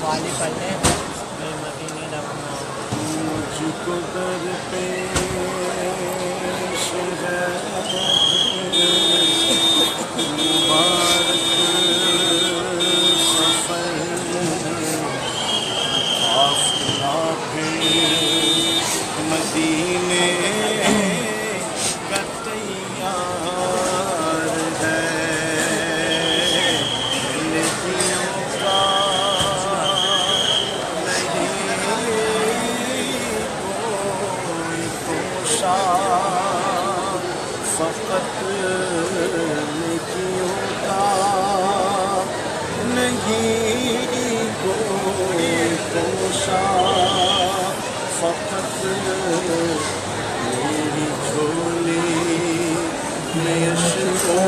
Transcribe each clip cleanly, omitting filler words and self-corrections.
والی پڑھنے میں مدینے رکھنا مجھ کو در پیش ہے مبارک سفر قافلہ پیش مدینے کا تیار ہے ندیوں کا فقط نیکیوں کا نہیں کوئی توشا فقط میری جھولی میں اشکوں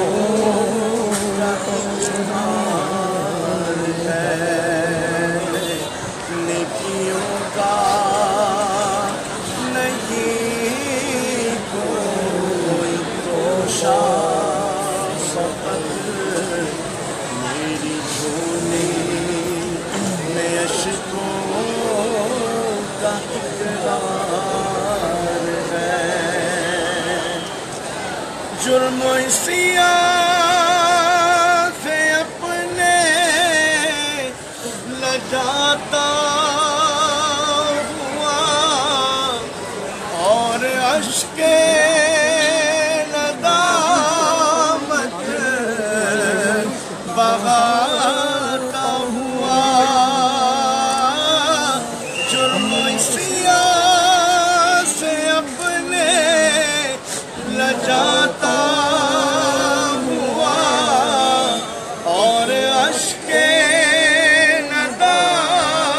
کا اظہار ہے نیکیوں کا فقط میری جھولی میں اشکوں کا اقرار ہے جرم و عصیان سے اپنے لجاتا ہوا اور اشک بغاتا ہوا جرم عصیان سے اپنے لجاتا ہوا اور اشک ندامت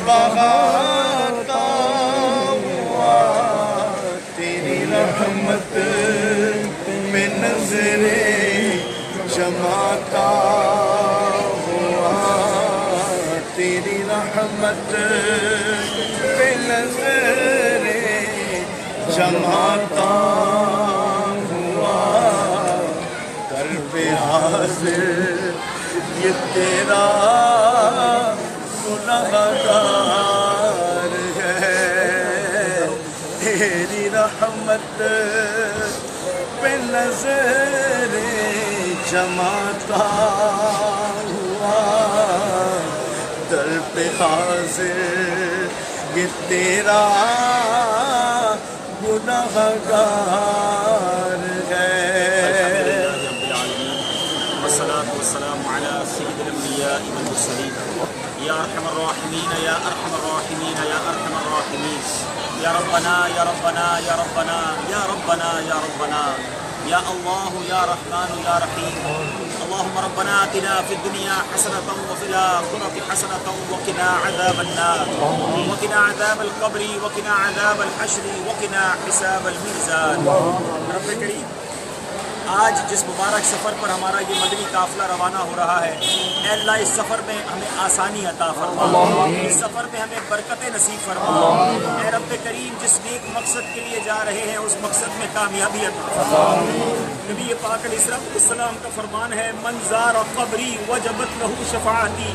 بغاتا ہوا تیری رحمت میں نظریں جماتا ہوا تیری رحمت پہ نظریں جماتا ہوا در پہ حاضر یہ تیرا گنہگار ہے تیری رحمت پہ نظریں جماتا ہوا در پہ حاضر یہ تیرا گنہگار ہے والصلاة والسلام على سيد الأنبياء والمرسلين يا أرحم الراحمين يا أرحم الراحمين يا أرحم الراحمين يا ربنا يا ربنا يا ربنا يا ربنا يا ربنا يا الله يا رحمن يا رحيم اللهم ربنا آتنا في الدنيا حسنة وفي الآخرة حسنة وقنا عذاب النار وقنا عذاب القبر وقنا عذاب الحشر وقنا حساب الميزان رب کریم آج جس مبارک سفر پر ہمارا یہ مدنی قافلہ روانہ ہو رہا ہے اے اللہ اس سفر میں ہمیں آسانی عطا فرما اس سفر میں ہمیں برکت نصیب فرما اے رب کریم جس نیک مقصد کے لیے جا رہے ہیں اس مقصد میں کامیابی عطا فرما نبی پاک علیہ السلام کا فرمان ہے من زار قبری وجبت لہ شفاعتی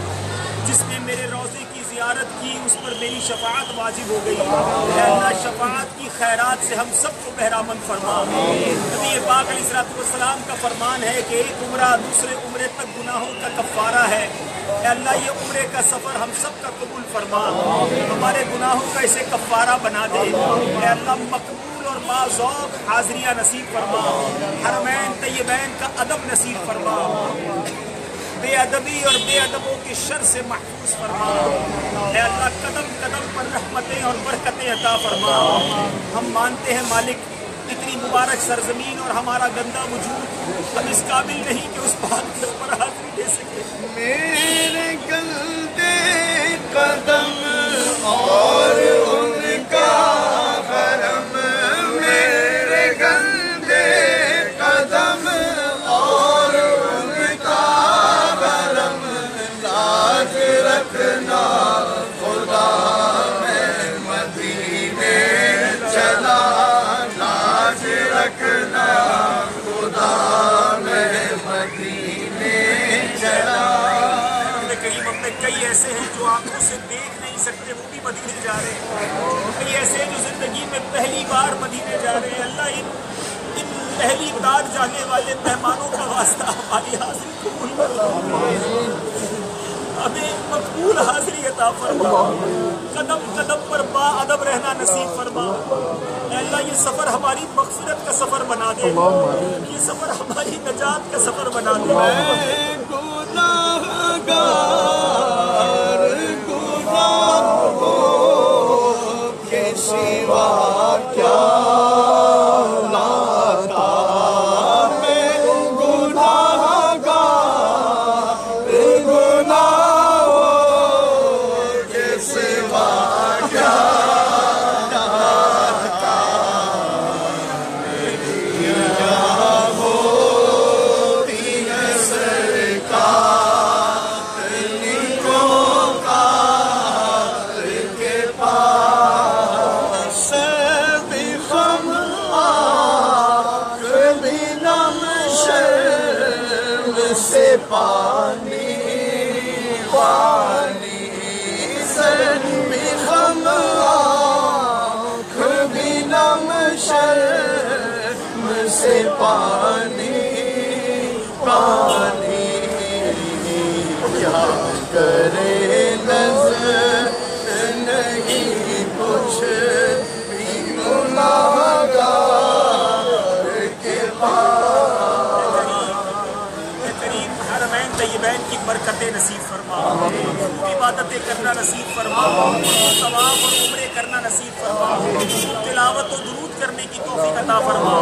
جس نے میرے روضے کی زیارت کی اس پر میری شفاعت واجب ہو گئی اے اللہ شفاعت کی خیرات سے ہم سب کو بہرامند فرما نبی پاک علیہ السلام کا فرمان ہے کہ ایک عمرہ دوسرے عمرے تک گناہوں کا کفارہ ہے اے اللہ یہ عمرے کا سفر ہم سب کا قبول فرما ہمارے گناہوں کا اسے کفارہ بنا دے اے اللہ مقبول اور باذوق حاضریاں نصیب فرما حرمین طیبین کا ادب نصیب فرما بے ادبی اور بے ادبوں کے شر سے محفوظ فرما اے اللہ قدم قدم پر رحمتیں اور برکتیں عطا فرما ہم مانتے ہیں مالک اتنی مبارک سرزمین اور ہمارا گندا وجود ہم اس قابل نہیں کہ اس بات کے اوپر حاضری دے سکے میرے گندے قدم اور ان کا حرم میرے گندے قدم اور ان کا حرم لاج رکھنا خدا میں مدینے چلا لاج رکھنا خدا میں جا رہے ہیں، کئی ایسے جو زندگی میں پہلی بار مدینے جا رہے ہیں، اللہ ان پہلی بار جانے والے مہمانوں کا واسطہ ہماری حاضری قبول کر، ہمیں مقبول حاضری عطا فرما، قدم قدم پر با ادب رہنا نصیب فرما۔ اے اللہ یہ سفر ہماری مغفرت کا سفر بنا دے، یہ سفر ہماری نجات کا سفر بنا دے۔ میں گناہگار گناہوں کے سوا کیا لاتا، میں گناہگار گناہوں کے سوا کیا سے پانی پانی سر بھی غم آنکھ بھی نم شرم سے پانی پانی، کیا کرے نظر نہیں کچھ بھی گناہگار کے پاس۔ حرمین طیبین کی برکتیں نصیب فرما، عبادتیں کرنا نصیب فرما، طواف اور عمرے کرنا نصیب فرما، تلاوت و درود کرنے کی توفیق عطا فرما۔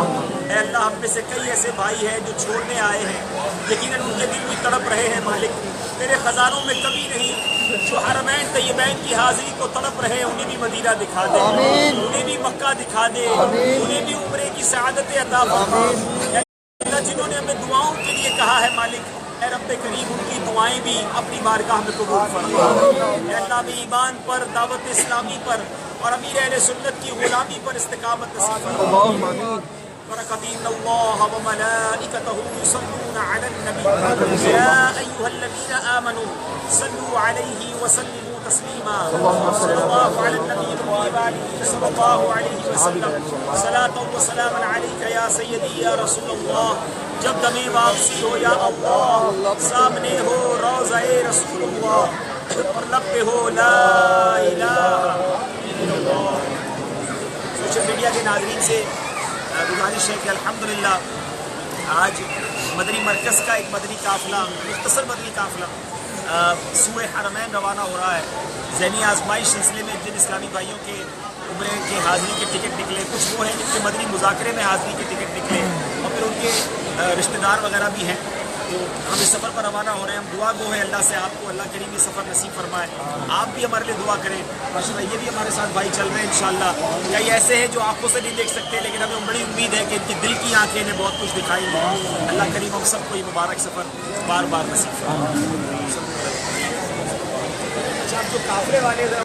اے اللہ ہم میں سے کئی ایسے بھائی ہیں جو چھوڑنے آئے ہیں، یقیناً ان کے دل بھی تڑپ رہے ہیں مالک، تیرے خزانوں میں کمی نہیں، جو حرمین طیبین کی حاضری کو تڑپ رہے ہیں انہیں بھی مدینہ دکھا دے، انہیں بھی مکہ دکھا دے، انہیں بھی عمرے کی سعادتیں عطا فرما۔ جنہوں نے ہمیں دعاؤں کے لیے کہا ہے مالک، اے رب کریم ان کی دعائیں بھی اپنی بارگاہ میں قبول فرما۔ اے اللہ بھی ایمان پر، دعوت اسلامی پر اور امیر اہل سنت کی غلامی پر استقامت نصیب فرما۔ ورحمة الله وملائكته يصلون على النبي يا أيها الذين آمنوا صلوا عليه وسلموا تسليما صلى الله على النبي الأمي صلى الله عليه وسلم صلاة وسلاما عليك يا سيدي يا رسول الله۔ جب دم واپسی ہو یا اللہ، سامنے ہو روضہ رسول اللہ اور لب پہ ہو لا الہ الا اللہ۔ سوشل میڈیا کے ناظرین سے گزارش ہے کہ الحمدللہ آج مدنی مرکز کا ایک مدنی قافلہ، مختصر مدنی قافلہ سوئے حرمین روانہ ہو رہا ہے۔ ذہنی آزمائش سلسلے میں جن اسلامی بھائیوں کے عمرے کے حاضری کے ٹکٹ نکلے، کچھ وہ ہیں جن کے مدنی مذاکرے میں حاضری کے ٹکٹ نکلے اور پھر ان کے رشتہ دار وغیرہ بھی ہیں، تو ہم اس سفر پر روانہ ہو رہے ہیں۔ ہم دعا گو ہیں اللہ سے، آپ کو اللہ کریم یہ سفر نصیب فرمائے، آپ بھی ہمارے لیے دعا کریں۔ ماشاء اللہ یہ بھی ہمارے ساتھ بھائی چل رہے ہیں انشاءاللہ۔ کئی ایسے ہیں جو آنکھوں سے نہیں دیکھ سکتے، لیکن ہمیں بڑی امید ہے کہ ان کی دل کی آنکھیں انہیں بہت کچھ دکھائیں گی۔ اللہ کریم ہم سب کو یہ مبارک سفر بار بار نصیب فرمائے۔ اچھا، آپ جو قافلے والے